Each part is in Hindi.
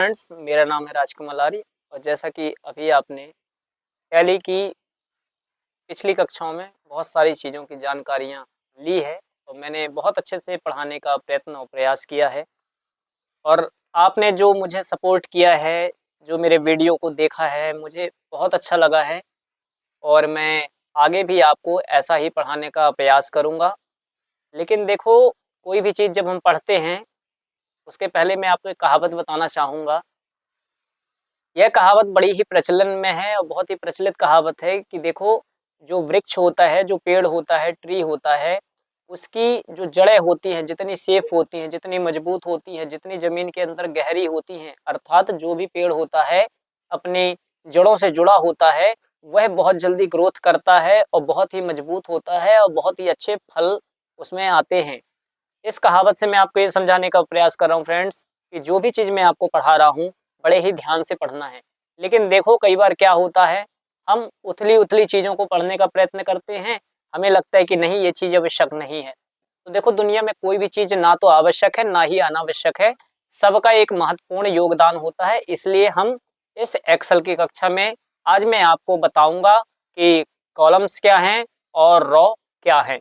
फ्रेंड्स, मेरा नाम है राजकुमार लारी। और जैसा कि अभी आपने टैली की पिछली कक्षाओं में बहुत सारी चीज़ों की जानकारियाँ ली है और मैंने बहुत अच्छे से पढ़ाने का प्रयत्न और प्रयास किया है। और आपने जो मुझे सपोर्ट किया है, जो मेरे वीडियो को देखा है, मुझे बहुत अच्छा लगा है और मैं आगे भी आपको ऐसा ही पढ़ाने का प्रयास करूँगा। लेकिन देखो, कोई भी चीज़ जब हम पढ़ते हैं, उसके पहले मैं आपको एक कहावत बताना चाहूँगा। यह कहावत बड़ी ही प्रचलन में है और बहुत ही प्रचलित कहावत है कि देखो, जो वृक्ष होता है, जो पेड़ होता है, ट्री होता है, उसकी जो जड़ें होती हैं, जितनी सेफ होती हैं, जितनी मजबूत होती हैं, जितनी ज़मीन के अंदर गहरी होती हैं, अर्थात जो भी पेड़ होता है, अपनी जड़ों से जुड़ा होता है, वह बहुत जल्दी ग्रोथ करता है और बहुत ही मजबूत होता है और बहुत ही अच्छे फल उसमें आते हैं। इस कहावत से मैं आपको ये समझाने का प्रयास कर रहा हूँ फ्रेंड्स, कि जो भी चीज़ मैं आपको पढ़ा रहा हूँ, बड़े ही ध्यान से पढ़ना है। लेकिन देखो, कई बार क्या होता है, हम उथली-उथली चीज़ों को पढ़ने का प्रयत्न करते हैं, हमें लगता है कि नहीं, ये चीज़ आवश्यक नहीं है। तो देखो, दुनिया में कोई भी चीज़ ना तो आवश्यक है, ना ही अनावश्यक है। सबका एक महत्वपूर्ण योगदान होता है, इसलिए हम इस एक्सेल की कक्षा में आज मैं आपको बताऊँगा कि कॉलम्स क्या हैं और रो क्या हैं।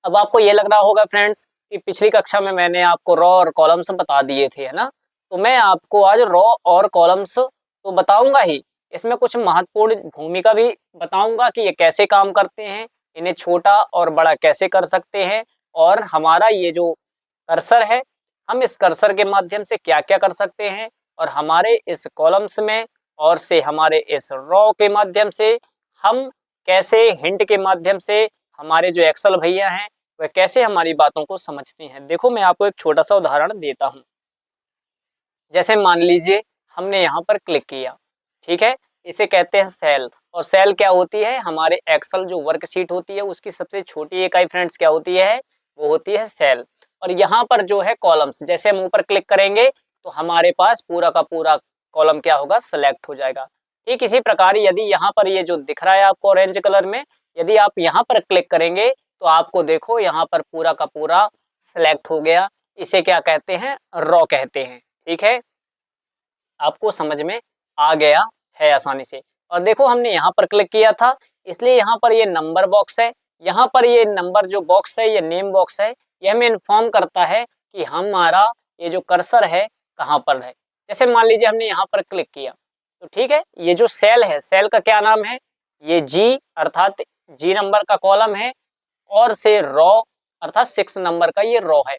अब आपको ये लग रहा होगा फ्रेंड्स कि पिछली कक्षा में मैंने आपको रॉ और कॉलम्स बता दिए थे, है ना? तो मैं आपको आज रॉ और कॉलम्स तो बताऊँगा ही, इसमें कुछ महत्वपूर्ण भूमिका भी बताऊँगा कि ये कैसे काम करते हैं, इन्हें छोटा और बड़ा कैसे कर सकते हैं और हमारा ये जो कर्सर है, हम इस कर्सर के माध्यम से क्या-क्या कर सकते हैं और हमारे इस कॉलम्स में और से हमारे इस रॉ के माध्यम से हम कैसे हिंट के माध्यम से हमारे जो एक्सेल भैया हैं, वह कैसे हमारी बातों को समझते हैं। देखो, मैं आपको एक छोटा-सा उदाहरण देता हूँ। जैसे मान लीजिए हमने यहाँ पर क्लिक किया, ठीक है? इसे कहते हैं सेल। और सेल क्या होती है? हमारे एक्सेल जो वर्कशीट होती है, उसकी सबसे छोटी इकाई फ्रेंड्स क्या होती है? वो होती है सेल। और यहाँ पर जो है कॉलम्स, जैसे हम ऊपर क्लिक करेंगे तो हमारे पास पूरा का पूरा कॉलम क्या होगा? सेलेक्ट हो जाएगा। ठीक इसी प्रकार यदि यहाँ पर ये जो दिख रहा है आपको ऑरेंज कलर में, यदि आप यहाँ पर क्लिक करेंगे तो आपको देखो यहाँ पर पूरा का पूरा सेलेक्ट हो गया। इसे क्या कहते हैं? रॉ कहते हैं। ठीक है? आपको समझ में आ गया है आसानी से। और देखो, हमने यहाँ पर क्लिक किया था, इसलिए यहाँ पर ये नंबर बॉक्स है। यहाँ पर ये नंबर जो बॉक्स है, ये नेम बॉक्स है, ये हमें इन्फॉर्म करता है कि हमारा ये जो कर्सर है कहाँ पर है। जैसे मान लीजिए हमने यहाँ पर क्लिक किया, तो ठीक है, ये जो सेल है, सेल का क्या नाम है? ये जी अर्थात जी नंबर का कॉलम है और से रो अर्थात 6 नंबर का ये रो है।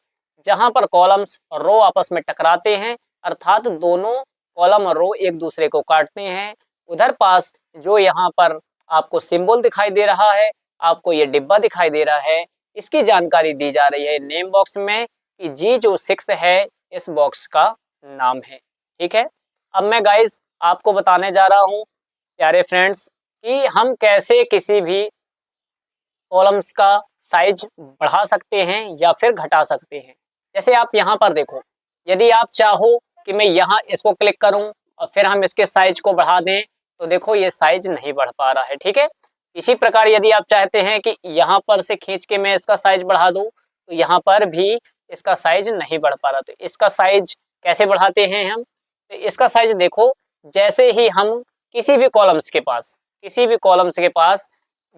जहाँ पर कॉलम्स और रो आपस में टकराते हैं, अर्थात दोनों कॉलम और रो एक दूसरे को काटते हैं। उधर पास जो यहाँ पर आपको सिंबल दिखाई दे रहा है, आपको ये डिब्बा दिखाई दे रहा है, इसकी जानकारी दी जा रही है नेम बॉक्स में कि जी जो 6 है, इस बॉक्स का नाम है। ठीक है? अब मैं गाइस आपको बताने जा रहा हूँ प्यारे फ्रेंड्स कि हम कैसे किसी भी कॉलम्स का साइज बढ़ा सकते हैं या फिर घटा सकते हैं। जैसे आप यहाँ पर देखो, यदि आप चाहो कि मैं यहाँ इसको क्लिक करूँ और फिर हम इसके साइज को बढ़ा दें, तो देखो ये साइज नहीं बढ़ पा रहा है, ठीक है? इसी प्रकार यदि आप चाहते हैं कि यहाँ पर से खींच के मैं इसका साइज बढ़ा दूँ, तो यहाँ पर भी इसका साइज नहीं बढ़ पा रहा। तो इसका साइज कैसे बढ़ाते हैं हम? तो इसका साइज देखो, जैसे ही हम किसी भी कॉलम्स के पास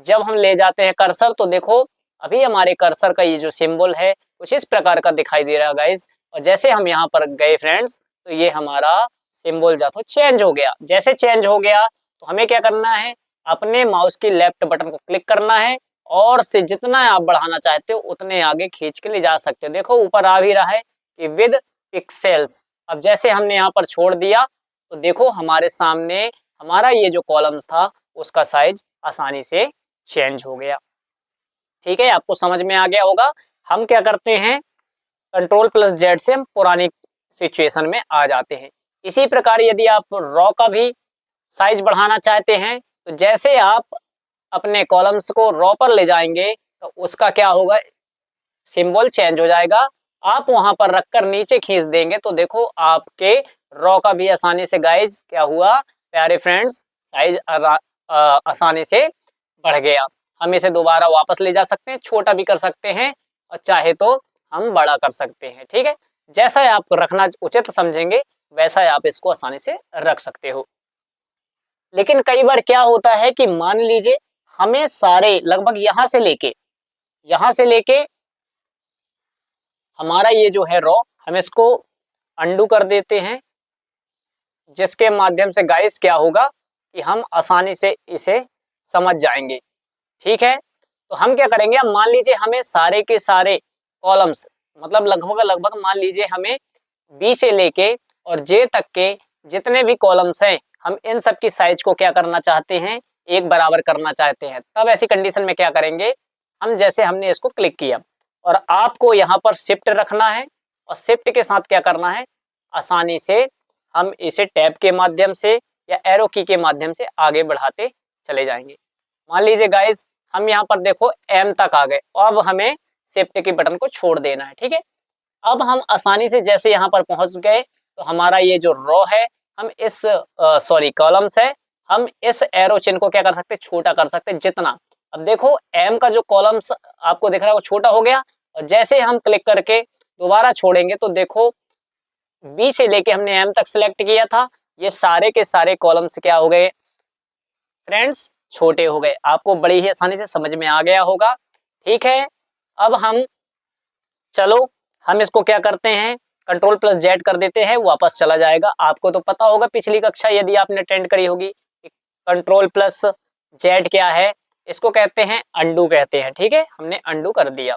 जब हम ले जाते हैं कर्सर, तो देखो अभी हमारे कर्सर का ये जो सिंबल है कुछ इस प्रकार का दिखाई दे रहा है गाइस। और जैसे हम यहाँ पर गए फ्रेंड्स, तो ये हमारा सिंबल जो तो चेंज हो गया। जैसे चेंज हो गया तो हमें क्या करना है? अपने माउस की लेफ्ट बटन को क्लिक करना है और से जितना आप बढ़ाना चाहते हो उतने आगे खींच के ले जा सकते हो। देखो ऊपर आ भी रहा है कि विद पिक्सेल्स। अब जैसे हमने यहाँ पर छोड़ दिया तो देखो हमारे सामने हमारा ये जो कॉलम्स था उसका साइज आसानी से चेंज हो गया। ठीक है, आपको समझ में आ गया होगा। हम क्या करते हैं, कंट्रोल प्लस जेड से हम पुरानी सिचुएशन में आ जाते हैं। इसी प्रकार यदि आप रॉ का भी साइज बढ़ाना चाहते हैं, तो जैसे आप अपने कॉलम्स को रॉ पर ले जाएंगे तो उसका क्या होगा, सिंबल चेंज हो जाएगा। आप वहां पर रखकर नीचे खींच देंगे तो देखो आपके रॉ का भी आसानी से गाइज क्या हुआ प्यारे फ्रेंड्स, साइज आसानी से बढ़ गया। हम इसे दोबारा वापस ले जा सकते हैं, छोटा भी कर सकते हैं और चाहे तो हम बड़ा कर सकते हैं। ठीक है, जैसा आप रखना उचित समझेंगे वैसा आप इसको आसानी से रख सकते हो। लेकिन कई बार क्या होता है कि मान लीजिए हमें सारे लगभग यहाँ से लेके हमारा ये जो है रॉ, हम इसको अंडू कर देते हैं, जिसके माध्यम से गाइस क्या होगा कि हम आसानी से इसे समझ जाएंगे। ठीक है, तो हम क्या करेंगे, अब मान लीजिए हमें सारे के सारे कॉलम्स मतलब लगभग मान लीजिए हमें बी से लेके और जे तक के जितने भी कॉलम्स हैं, हम इन सब की साइज को क्या करना चाहते हैं, एक बराबर करना चाहते हैं। तब ऐसी कंडीशन में क्या करेंगे, हम जैसे हमने इसको क्लिक किया और आपको यहाँ पर शिफ्ट रखना है और शिफ्ट के साथ क्या करना है, आसानी से हम इसे टैब के माध्यम से या एरो की के माध्यम से आगे बढ़ाते चले जाएंगे। मान लीजिए गाइस हम यहाँ पर देखो एम तक आ गए, अब हमें शिफ्ट के बटन को छोड़ देना है। ठीक है, अब हम आसानी से जैसे यहाँ पर पहुंच गए तो हमारा ये जो रो है, हम इस कॉलम्स है, हम इस एरो चिन्ह को क्या कर सकते हैं, छोटा कर सकते हैं जितना। अब देखो एम का जो कॉलम्स आपको दिख रहा है वो छोटा हो गया और जैसे हम क्लिक करके दोबारा छोड़ेंगे तो देखो बी से लेके हमने एम तक सिलेक्ट किया था, ये सारे के सारे कॉलम्स क्या हो गए फ्रेंड्स, छोटे हो गए। आपको बड़ी ही आसानी से समझ में आ गया होगा। ठीक है, अब चलो हम इसको क्या करते हैं, कंट्रोल प्लस जेड कर देते हैं, वापस चला जाएगा। आपको तो पता होगा पिछली कक्षा यदि आपने अटेंड करी होगी, कंट्रोल प्लस जेड क्या है, इसको कहते हैं अंडू कहते हैं। ठीक है, हमने अंडू कर दिया।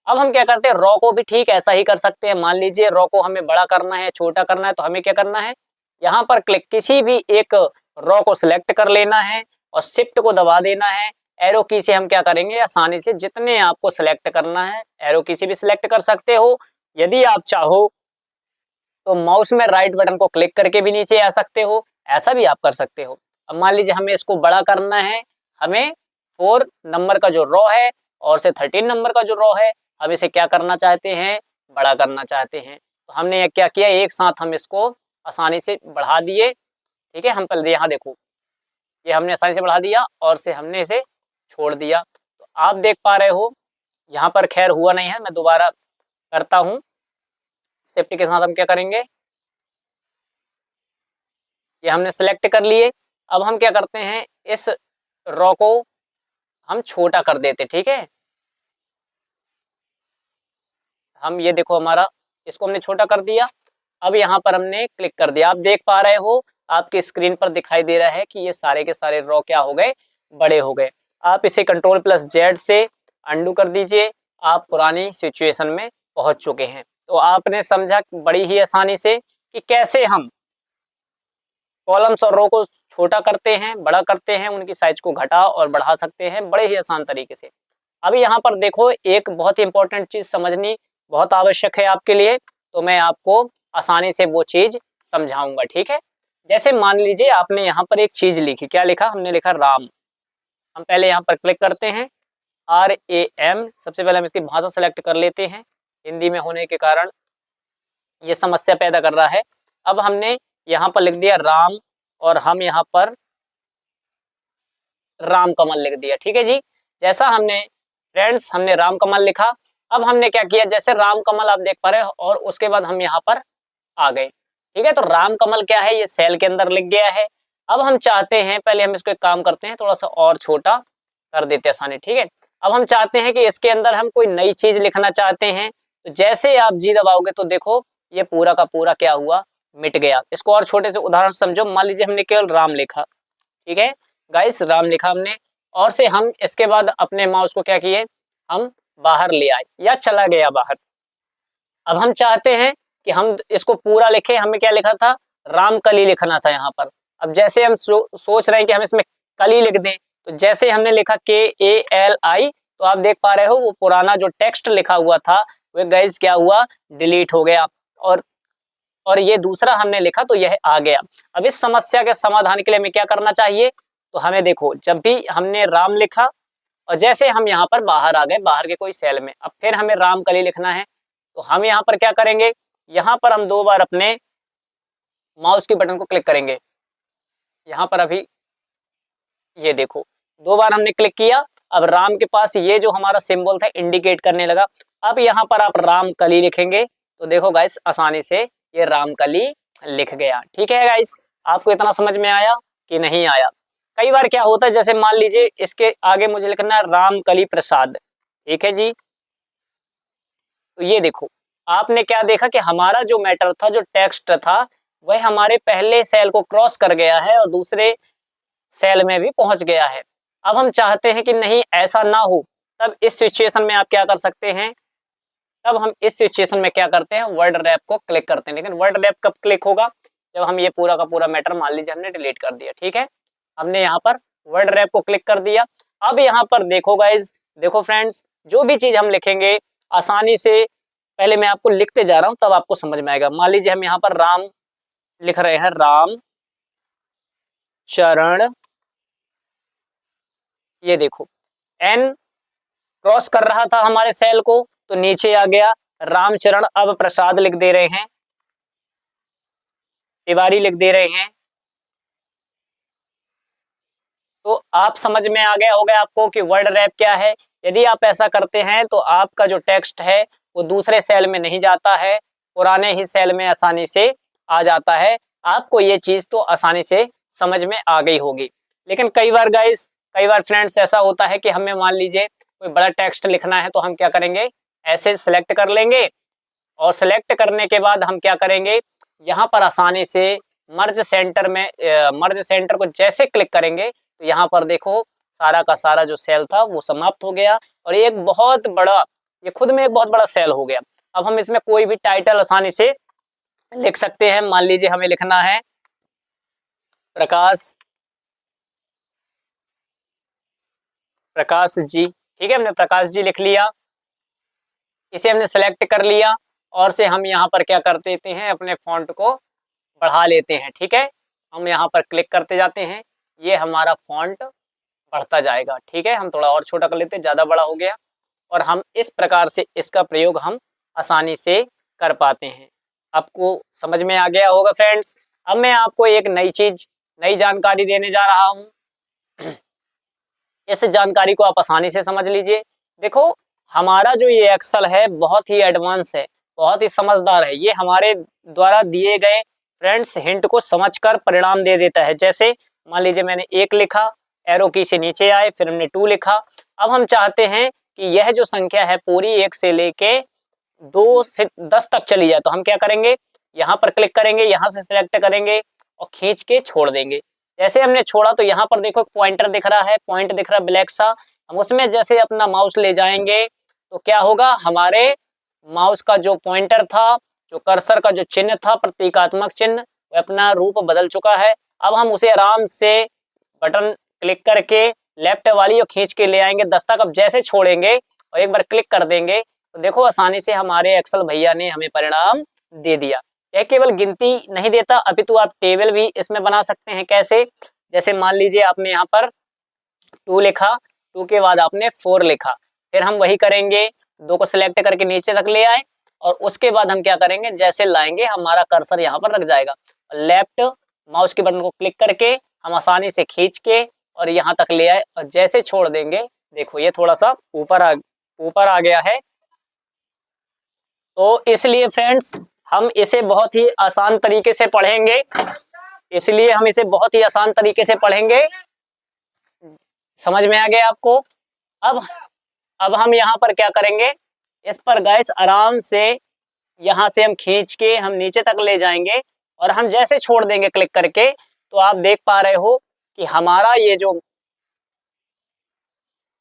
अब हम क्या करते हैं, रॉ को भी ठीक ऐसा ही कर सकते हैं। मान लीजिए रॉ को हमें बड़ा करना है, छोटा करना है, तो हमें क्या करना है, यहाँ पर क्लिक किसी भी एक रॉ को सिलेक्ट कर लेना है और शिफ्ट को दबा देना है। एरो की से हम क्या करेंगे, आसानी से जितने आपको सिलेक्ट करना है एरो की से भी सिलेक्ट कर सकते हो। यदि आप चाहो तो माउस में राइट बटन को क्लिक करके भी नीचे आ सकते हो, ऐसा भी आप कर सकते हो। अब मान लीजिए हमें इसको बड़ा करना है, हमें 4 नंबर का जो रॉ है और से 13 नंबर का जो रॉ है, हम इसे क्या करना चाहते हैं, बड़ा करना चाहते हैं। तो हमने क्या किया, एक साथ हम इसको आसानी से बढ़ा दिए। ठीक है, हम पहले यहाँ देखो ये हमने आसानी से बढ़ा दिया और से हमने इसे छोड़ दिया। तो आप देख पा रहे हो यहाँ पर खैर हुआ नहीं है, मैं दोबारा करता हूँ। शिफ्ट के साथ हम क्या करेंगे, ये हमने सेलेक्ट कर लिए। अब हम क्या करते हैं, इस रॉ को हम छोटा कर देते। ठीक है, हम ये देखो हमारा इसको हमने छोटा कर दिया। अब यहाँ पर हमने क्लिक कर दिया, आप देख पा रहे हो आपकी स्क्रीन पर दिखाई दे रहा है कि ये सारे के सारे रॉ क्या हो गए, बड़े हो गए। आप इसे कंट्रोल प्लस जेड से अंडू कर दीजिए, आप पुरानी सिचुएशन में पहुंच चुके हैं। तो आपने समझा बड़ी ही आसानी से कि कैसे हम कॉलम्स और रो को छोटा करते हैं, बड़ा करते हैं, उनकी साइज को घटा और बढ़ा सकते हैं बड़े ही आसान तरीके से। अब यहाँ पर देखो एक बहुत ही इंपॉर्टेंट चीज समझनी बहुत आवश्यक है आपके लिए, तो मैं आपको आसानी से वो चीज समझाऊंगा। ठीक है, जैसे मान लीजिए आपने यहाँ पर एक चीज लिखी, क्या लिखा, हमने लिखा राम। हम पहले यहाँ पर क्लिक करते हैं, RAM, सबसे पहले हम इसकी भाषा सेलेक्ट कर लेते हैं, हिंदी में होने के कारण ये समस्या पैदा कर रहा है। अब हमने यहाँ पर लिख दिया राम और हम यहाँ पर राम कमल लिख दिया। ठीक है जी, जैसा हमने फ्रेंड्स हमने राम कमल लिखा, अब हमने क्या किया, जैसे राम कमल आप देख पा रहे हो और उसके बाद हम यहाँ पर आ गए। ठीक है, तो राम कमल क्या है, ये सेल के अंदर लिख गया है। अब हम चाहते हैं, पहले हम इसको एक काम करते हैं, थोड़ा सा और छोटा कर देते हैं आसानी। ठीक है, अब हम चाहते हैं कि इसके अंदर हम कोई नई चीज लिखना चाहते हैं, तो जैसे आप जी दबाओगे तो देखो ये पूरा का पूरा क्या हुआ, मिट गया। इसको और छोटे से उदाहरण समझो, मान लीजिए हमने केवल राम लिखा। ठीक है गाइस, राम लिखा हमने और से हम इसके बाद अपने माउस को क्या किए, हम बाहर ले आए या चला गया बाहर। अब हम चाहते हैं कि हम इसको पूरा लिखें, हमें क्या लिखा था, रामकली लिखना था यहाँ पर। अब जैसे हम सोच रहे हैं कि हम इसमें कली लिख दें, तो जैसे हमने लिखा KALI, तो आप देख पा रहे हो वो पुराना जो टेक्स्ट लिखा हुआ था वो गाइस क्या हुआ, डिलीट हो गया और ये दूसरा हमने लिखा तो यह आ गया। अब इस समस्या के समाधान के लिए हमें क्या करना चाहिए, तो हमें देखो जब भी हमने राम लिखा और जैसे हम यहाँ पर बाहर आ गए, बाहर के कोई सेल में, अब फिर हमें रामकली लिखना है, तो हम यहाँ पर क्या करेंगे, यहाँ पर हम 2 बार अपने माउस के बटन को क्लिक करेंगे। यहाँ पर अभी ये देखो 2 बार हमने क्लिक किया, अब राम के पास ये जो हमारा सिंबल था इंडिकेट करने लगा। अब यहाँ पर आप रामकली लिखेंगे तो देखो गाइस आसानी से ये रामकली लिख गया। ठीक है गाइस, आपको इतना समझ में आया कि नहीं आया? कई बार क्या होता है, जैसे मान लीजिए इसके आगे मुझे लिखना है रामकली प्रसाद। ठीक है जी, तो ये देखो आपने क्या देखा कि हमारा जो मैटर था, जो टेक्स्ट था, वह हमारे पहले सेल को क्रॉस कर गया है और दूसरे सेल में भी पहुंच गया है। अब हम चाहते हैं कि नहीं ऐसा ना हो, तब इस सिचुएशन में आप क्या कर सकते हैं, तब हम इस सिचुएशन में क्या करते हैं, वर्ड रैप को क्लिक करते हैं। लेकिन वर्ड रैप कब क्लिक होगा, जब हम ये पूरा का पूरा मैटर मान लीजिए हमने डिलीट कर दिया। ठीक है, हमने यहाँ पर वर्ड रैप को क्लिक कर दिया। अब यहाँ पर देखो गाइज, देखो फ्रेंड्स, जो भी चीज हम लिखेंगे आसानी से, पहले मैं आपको लिखते जा रहा हूं तब आपको समझ में आएगा। मान लीजिए हम यहाँ पर राम लिख रहे हैं, राम चरण, ये देखो एन क्रॉस कर रहा था हमारे सेल को, तो नीचे आ गया रामचरण। अब प्रसाद लिख दे रहे हैं, तिवारी लिख दे रहे हैं, तो आप समझ में आ गया होगा आपको कि वर्ड रैप क्या है। यदि आप ऐसा करते हैं तो आपका जो टेक्स्ट है वो दूसरे सेल में नहीं जाता है, पुराने ही सेल में आसानी से आ जाता है। आपको ये चीज तो आसानी से समझ में आ गई होगी। लेकिन कई बार गाइस, कई बार फ्रेंड्स ऐसा होता है कि हमें मान लीजिए कोई बड़ा टेक्स्ट लिखना है, तो हम क्या करेंगे, ऐसे सिलेक्ट कर लेंगे और सिलेक्ट करने के बाद हम क्या करेंगे, यहाँ पर आसानी से मर्ज सेंटर में, मर्ज सेंटर को जैसे क्लिक करेंगे तो यहाँ पर देखो सारा का सारा जो सेल था वो समाप्त हो गया और ये एक बहुत बड़ा, ये खुद में एक बहुत बड़ा सेल हो गया। अब हम इसमें कोई भी टाइटल आसानी से लिख सकते हैं। मान लीजिए हमें लिखना है प्रकाश, प्रकाश जी। ठीक है, हमने प्रकाश जी लिख लिया, इसे हमने सेलेक्ट कर लिया और से हम यहाँ पर क्या कर देते हैं, अपने फॉन्ट को बढ़ा लेते हैं। ठीक है, हम यहाँ पर क्लिक करते जाते हैं, ये हमारा फॉन्ट बढ़ता जाएगा। ठीक है, हम थोड़ा और छोटा कर लेते हैं, ज़्यादा बड़ा हो गया, और हम इस प्रकार से इसका प्रयोग हम आसानी से कर पाते हैं। आपको समझ में आ गया होगा फ्रेंड्स। अब मैं आपको एक नई चीज, नई जानकारी देने जा रहा हूँ। इस जानकारी को आप आसानी से समझ लीजिए। देखो हमारा जो ये एक्सेल है बहुत ही एडवांस है, बहुत ही समझदार है। ये हमारे द्वारा दिए गए फ्रेंड्स हिंट को समझकर परिणाम दे देता है। जैसे मान लीजिए मैंने 1 लिखा, एरो की से नीचे आए, फिर हमने 2 लिखा। अब हम चाहते हैं कि यह जो संख्या है पूरी 1 से लेके 2 से 10 तक चली जाए, तो हम क्या करेंगे, यहाँ पर क्लिक करेंगे, यहाँ से सिलेक्ट करेंगे और खींच के छोड़ देंगे। जैसे हमने छोड़ा तो यहाँ पर देखो पॉइंटर दिख रहा है, पॉइंट दिख रहा है ब्लैक सा, हम उसमें जैसे अपना माउस ले जाएंगे तो क्या होगा, हमारे माउस का जो पॉइंटर था, जो कर्सर का जो चिन्ह था, प्रतीकात्मक चिन्ह, वह अपना रूप बदल चुका है। अब हम उसे आराम से बटन क्लिक करके लेफ्ट वाली और खींच के ले आएंगे 10 तक। अब जैसे छोड़ेंगे और एक बार क्लिक कर देंगे तो देखो आसानी से हमारे एक्सेल भैया ने हमें परिणाम दे दिया। यह केवल गिनती नहीं देता, अपितु आप टेबल भी इसमें बना सकते हैं। कैसे, जैसे मान लीजिए आपने यहाँ पर 2 लिखा, 2 के बाद आपने 4 लिखा, फिर हम वही करेंगे, 2 को सिलेक्ट करके नीचे तक ले आए और उसके बाद हम क्या करेंगे, जैसे लाएंगे हमारा कर्सर यहाँ पर रख जाएगा। लेफ्ट माउस के बटन को क्लिक करके हम आसानी से खींच के और यहाँ तक ले आए और जैसे छोड़ देंगे, देखो ये थोड़ा सा ऊपर आ गया है। तो इसलिए फ्रेंड्स हम इसे बहुत ही आसान तरीके से पढ़ेंगे, इसलिए हम इसे बहुत ही आसान तरीके से पढ़ेंगे। समझ में आ गया आपको? अब हम यहाँ पर क्या करेंगे, इस पर गाइस आराम से यहाँ से हम खींच के हम नीचे तक ले जाएंगे और हम जैसे छोड़ देंगे क्लिक करके, तो आप देख पा रहे हो कि हमारा ये जो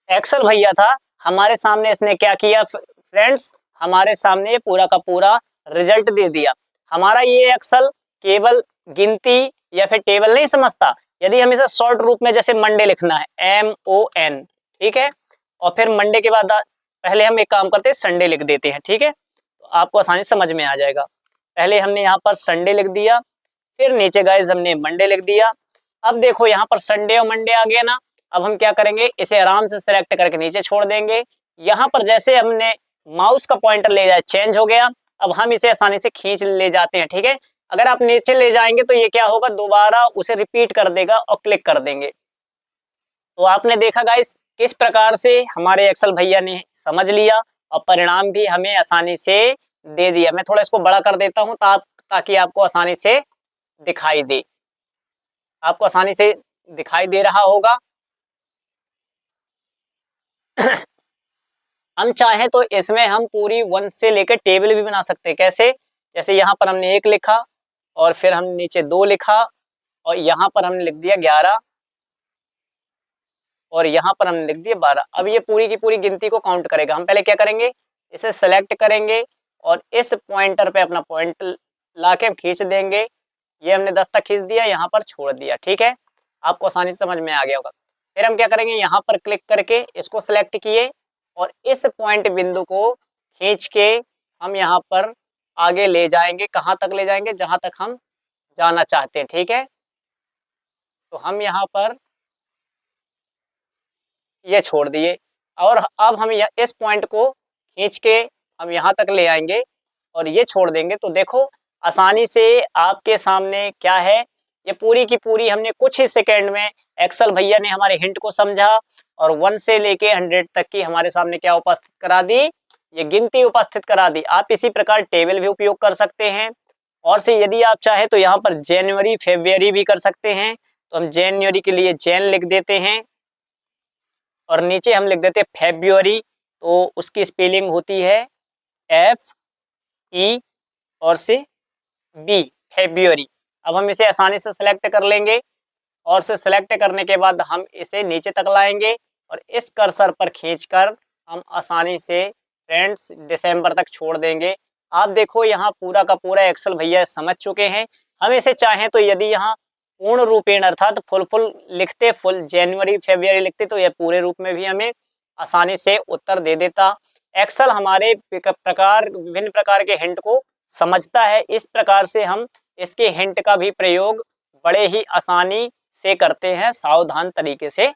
एक्सेल भैया था हमारे सामने, इसने क्या किया फ्रेंड्स, हमारे सामने ये पूरा का पूरा रिजल्ट दे दिया। हमारा ये एक्सेल केवल गिनती या फिर टेबल नहीं समझता। यदि हम इसे शॉर्ट रूप में, जैसे मंडे लिखना है MON, ठीक है, और फिर मंडे के बाद पहले हम एक काम करते हैं, संडे लिख देते हैं। ठीक है, तो आपको आसानी समझ में आ जाएगा। पहले हमने यहाँ पर संडे लिख दिया, फिर नीचे गाइस हमने मंडे लिख दिया। अब देखो यहाँ पर संडे और मंडे आ गया ना। अब हम क्या करेंगे, इसे आराम से सिलेक्ट करके नीचे छोड़ देंगे। यहाँ पर जैसे हमने माउस का पॉइंटर ले जाए, चेंज हो गया। अब हम इसे आसानी से खींच ले जाते हैं। ठीक है, अगर आप नीचे ले जाएंगे तो ये क्या होगा, दोबारा उसे रिपीट कर देगा और क्लिक कर देंगे। तो आपने देखा गाइस किस प्रकार से हमारे एक्सेल भैया ने समझ लिया और परिणाम भी हमें आसानी से दे दिया। मैं थोड़ा इसको बड़ा कर देता हूँ ताकि आपको आसानी से दिखाई दे। आपको आसानी से दिखाई दे रहा होगा। हम चाहें तो इसमें हम पूरी 1 से लेकर टेबल भी बना सकते हैं। कैसे? जैसे यहाँ पर हमने 1 लिखा और फिर हम नीचे 2 लिखा और यहाँ पर हमने लिख दिया 11 और यहाँ पर हमने लिख दिया 12। अब ये पूरी की पूरी गिनती को काउंट करेगा। हम पहले क्या करेंगे, इसे सेलेक्ट करेंगे और इस पॉइंटर पे अपना पॉइंट लाके हम खींच देंगे। ये हमने 10 तक खींच दिया, यहाँ पर छोड़ दिया। ठीक है, आपको आसानी से समझ में आ गया होगा। फिर हम क्या करेंगे, यहाँ पर क्लिक करके इसको सेलेक्ट किए और इस पॉइंट बिंदु को खींच के हम यहाँ पर आगे ले जाएंगे। कहाँ तक ले जाएंगे? जहाँ तक हम जाना चाहते हैं। ठीक है, तो हम यहाँ पर ये छोड़ दिए और अब हम इस पॉइंट को खींच के हम यहाँ तक ले आएंगे और ये छोड़ देंगे। तो देखो आसानी से आपके सामने क्या है, ये पूरी की पूरी हमने कुछ ही सेकंड में एक्सेल भैया ने हमारे हिंट को समझा और 1 से लेके 100 तक की हमारे सामने क्या उपस्थित करा दी, ये गिनती उपस्थित करा दी। आप इसी प्रकार टेबल भी उपयोग कर सकते हैं और से यदि आप चाहे तो यहाँ पर जनवरी फरवरी भी कर सकते हैं। तो हम जनवरी के लिए जैन लिख देते हैं और नीचे हम लिख देते हैं फेब्रुअरी। तो उसकी स्पेलिंग होती है FE और से B, फेब्रुअरी। अब हम इसे आसानी से सिलेक्ट कर लेंगे और से सिलेक्ट करने के बाद हम इसे नीचे तक लाएंगे और इस कर्सर पर खींचकर हम आसानी से फ्रेंड्स दिसंबर तक छोड़ देंगे। आप देखो यहाँ पूरा का पूरा एक्सेल भैया समझ चुके हैं। हम इसे चाहें तो यदि यहाँ पूर्ण रूपेण अर्थात फुल लिखते, फुल जनवरी फरवरी लिखते तो यह पूरे रूप में भी हमें आसानी से उत्तर दे देता। एक्सेल हमारे विभिन्न प्रकार के हिंट को समझता है। इस प्रकार से हम इसके हिंट का भी प्रयोग बड़े ही आसानी से करते हैं, सावधान तरीके से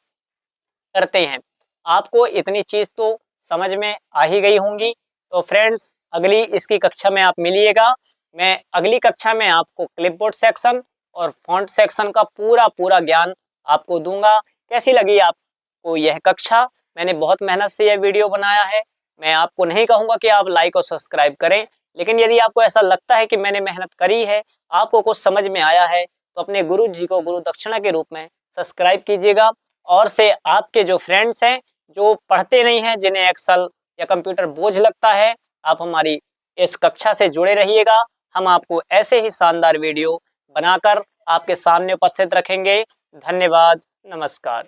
करते हैं। आपको इतनी चीज तो समझ में आ ही गई होंगी। तो फ्रेंड्स अगली इसकी कक्षा में आप मिलिएगा। मैं अगली कक्षा में आपको क्लिपबोर्ड सेक्शन और फॉन्ट सेक्शन का पूरा ज्ञान आपको दूंगा। कैसी लगी आपको यह कक्षा? मैंने बहुत मेहनत से यह वीडियो बनाया है। मैं आपको नहीं कहूँगा कि आप लाइक और सब्सक्राइब करें, लेकिन यदि आपको ऐसा लगता है कि मैंने मेहनत करी है, आपको कुछ समझ में आया है, तो अपने गुरु जी को गुरु दक्षिणा के रूप में सब्सक्राइब कीजिएगा। और से आपके जो फ्रेंड्स हैं जो पढ़ते नहीं हैं, जिन्हें एक्सेल या कंप्यूटर बोझ लगता है, आप हमारी इस कक्षा से जुड़े रहिएगा। हम आपको ऐसे ही शानदार वीडियो बनाकर आपके सामने उपस्थित रखेंगे। धन्यवाद, नमस्कार।